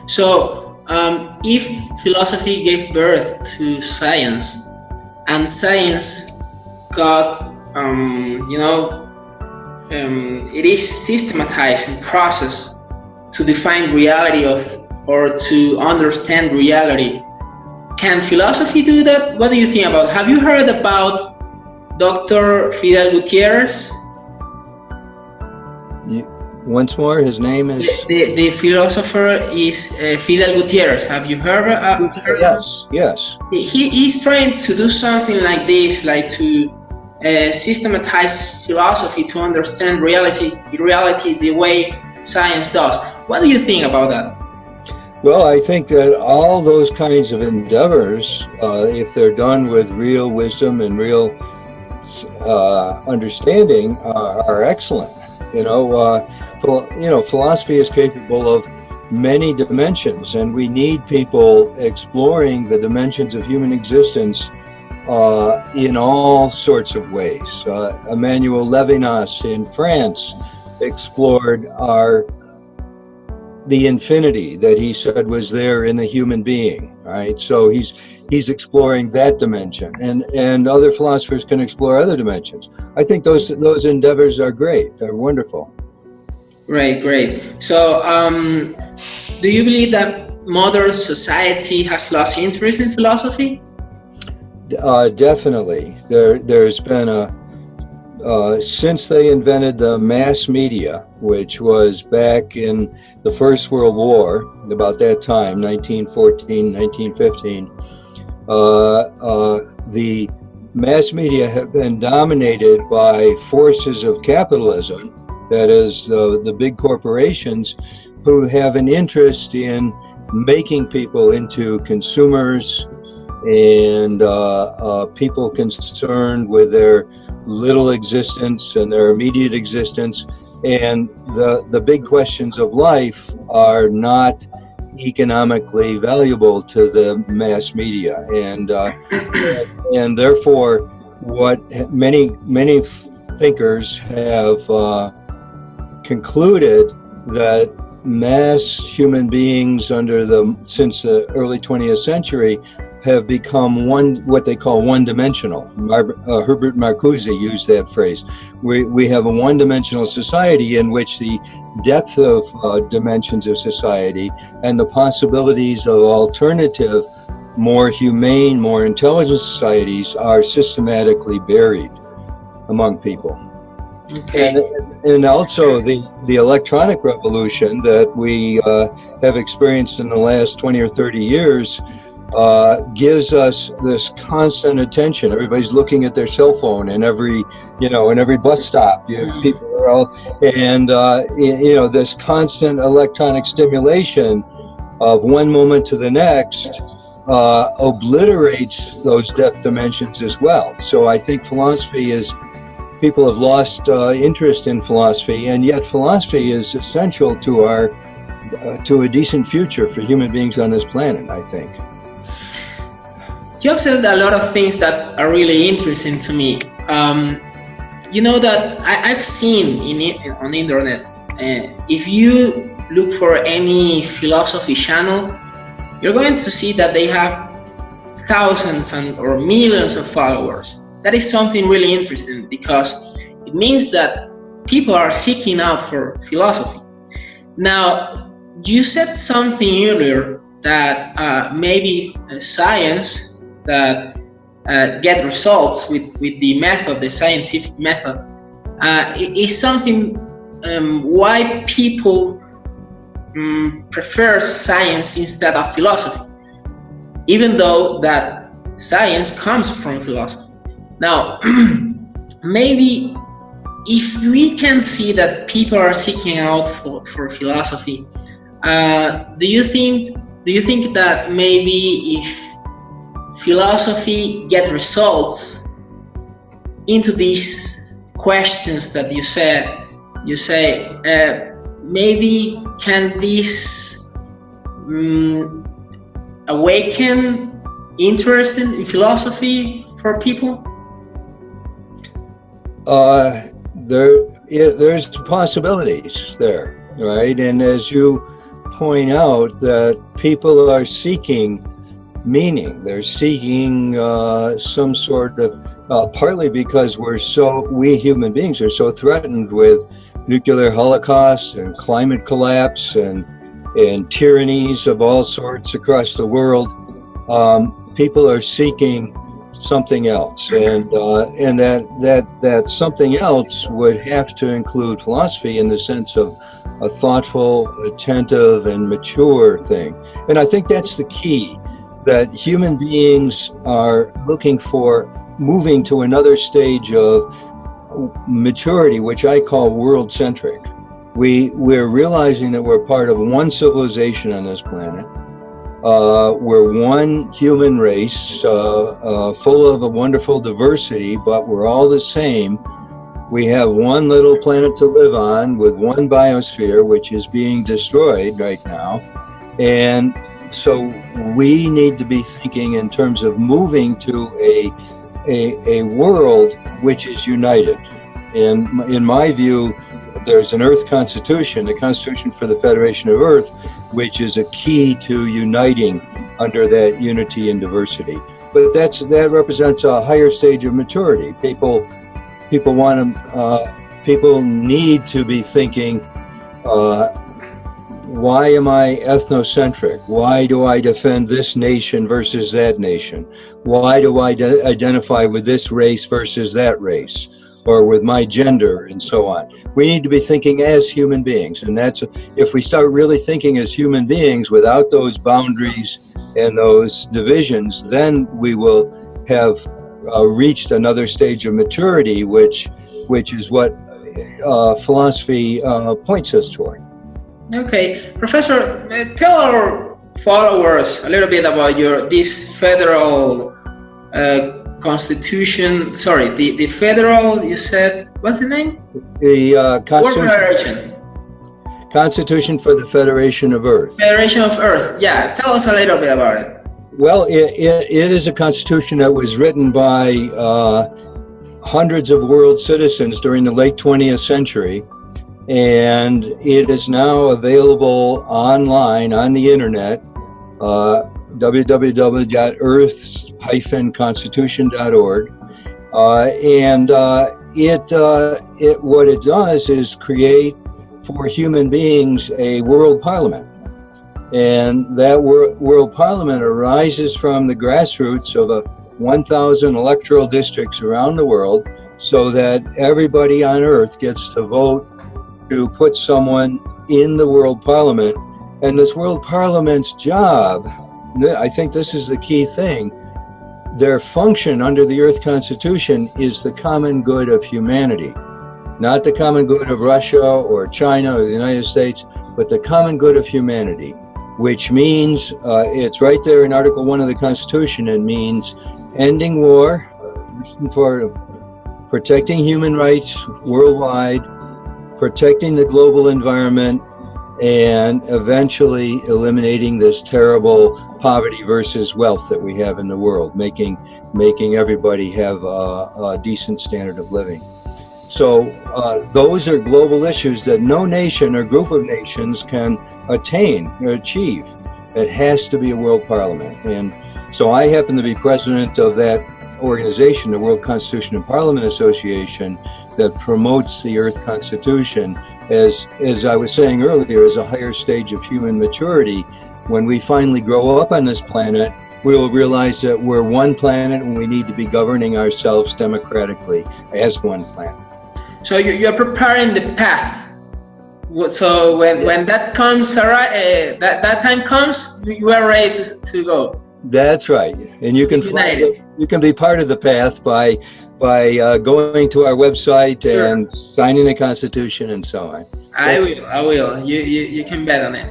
So if philosophy gave birth to science, and science got, it is systematizing process to define reality or to understand reality. Can philosophy do that? What do you think about? Have you heard about Dr. Fidel Gutierrez? Once more, his name is? The philosopher is Fidel Gutierrez. Have you heard? Yes. He's trying to do something like this, like to systematize philosophy to understand reality the way science does. What do you think about that? Well, I think that all those kinds of endeavors, if they're done with real wisdom and real understanding, are excellent. Philosophy is capable of many dimensions, and we need people exploring the dimensions of human existence in all sorts of ways. Emmanuel Levinas in France explored the infinity that he said was there in the human being, right? So he's exploring that dimension, and other philosophers can explore other dimensions. I think those endeavors are great. They're wonderful. Great. So, do you believe that modern society has lost interest in philosophy? Definitely. There's been since they invented the mass media, which was back in the First World War, about that time, 1914, 1915, the mass media have been dominated by forces of capitalism, that is, the big corporations who have an interest in making people into consumers and people concerned with their little existence and their immediate existence, and the big questions of life are not economically valuable to the mass media, and therefore what many thinkers have concluded that mass human beings since the early 20th century have become what they call one-dimensional. Herbert Marcuse used that phrase. We have a one-dimensional society in which the depth of dimensions of society and the possibilities of alternative, more humane, more intelligent societies are systematically buried among people. Okay. And also the electronic revolution that we have experienced in the last 20 or 30 years gives us this constant attention. Everybody's looking at their cell phone in every bus stop. People are all, and this constant electronic stimulation of one moment to the next obliterates those depth dimensions as well. So I think people have lost interest in philosophy, and yet philosophy is essential to a decent future for human beings on this planet, I think. You have said a lot of things that are really interesting to me. That I've seen on the internet, if you look for any philosophy channel, you're going to see that they have thousands or millions of followers. That is something really interesting, because it means that people are seeking out for philosophy. Now, you said something earlier that maybe science that get results with the method, the scientific method, is something why people prefer science instead of philosophy, even though that science comes from philosophy. Now, maybe if we can see that people are seeking out for philosophy, do you think that maybe if philosophy get results into these questions that you say, maybe can this awaken interest in philosophy for people? There's possibilities there, right? And as you point out that people are seeking meaning. They're seeking some sort of, partly because we human beings are so threatened with nuclear holocausts and climate collapse and tyrannies of all sorts across the world. People are seeking something else, and that something else would have to include philosophy in the sense of a thoughtful, attentive, and mature thing. And I think that's the key, that human beings are looking for moving to another stage of maturity, which I call world-centric. We're realizing that we're part of one civilization on this planet. We're one human race, full of a wonderful diversity, but we're all the same. We have one little planet to live on with one biosphere, which is being destroyed right now. And so we need to be thinking in terms of moving to a world which is united. In my view, there's an Earth Constitution, the Constitution for the Federation of Earth, which is a key to uniting under that unity and diversity. But that represents a higher stage of maturity. People need to be thinking, why am I ethnocentric? Why do I defend this nation versus that nation? Why do I identify with this race versus that race, or with my gender, and so on? We need to be thinking as human beings, and if we start really thinking as human beings without those boundaries and those divisions, then we will have reached another stage of maturity, which is what philosophy points us toward. Okay, Professor, tell our followers a little bit about this federal constitution. Sorry, the federal, you said, what's the name? The Constitution for the Federation of Earth. Federation of Earth, yeah. Tell us a little bit about it. Well, it is a constitution that was written by hundreds of world citizens during the late 20th century. And it is now available online on the internet, www.earth-constitution.org. What it does is create for human beings a world parliament. And that world parliament arises from the grassroots of 1,000 electoral districts around the world, so that everybody on Earth gets to vote to put someone in the World Parliament. And this World Parliament's job, I think this is the key thing, their function under the Earth Constitution is the common good of humanity. Not the common good of Russia or China or the United States, but the common good of humanity, which means, it's right there in Article 1 of the Constitution, it means ending war, for protecting human rights worldwide, protecting the global environment, and eventually eliminating this terrible poverty versus wealth that we have in the world, making everybody have a decent standard of living. So those are global issues that no nation or group of nations can attain or achieve. It has to be a world parliament. And so I happen to be president of that organization, the World Constitution and Parliament Association, that promotes the Earth Constitution as I was saying earlier, as a higher stage of human maturity. When we finally grow up on this planet, we will realize that we're one planet and we need to be governing ourselves democratically as one planet. So you're preparing the path. So when that comes, that time comes, you are ready to go. That's right, and you can be part of the path by going to our website and signing the Constitution and so on. I will. You can bet on it.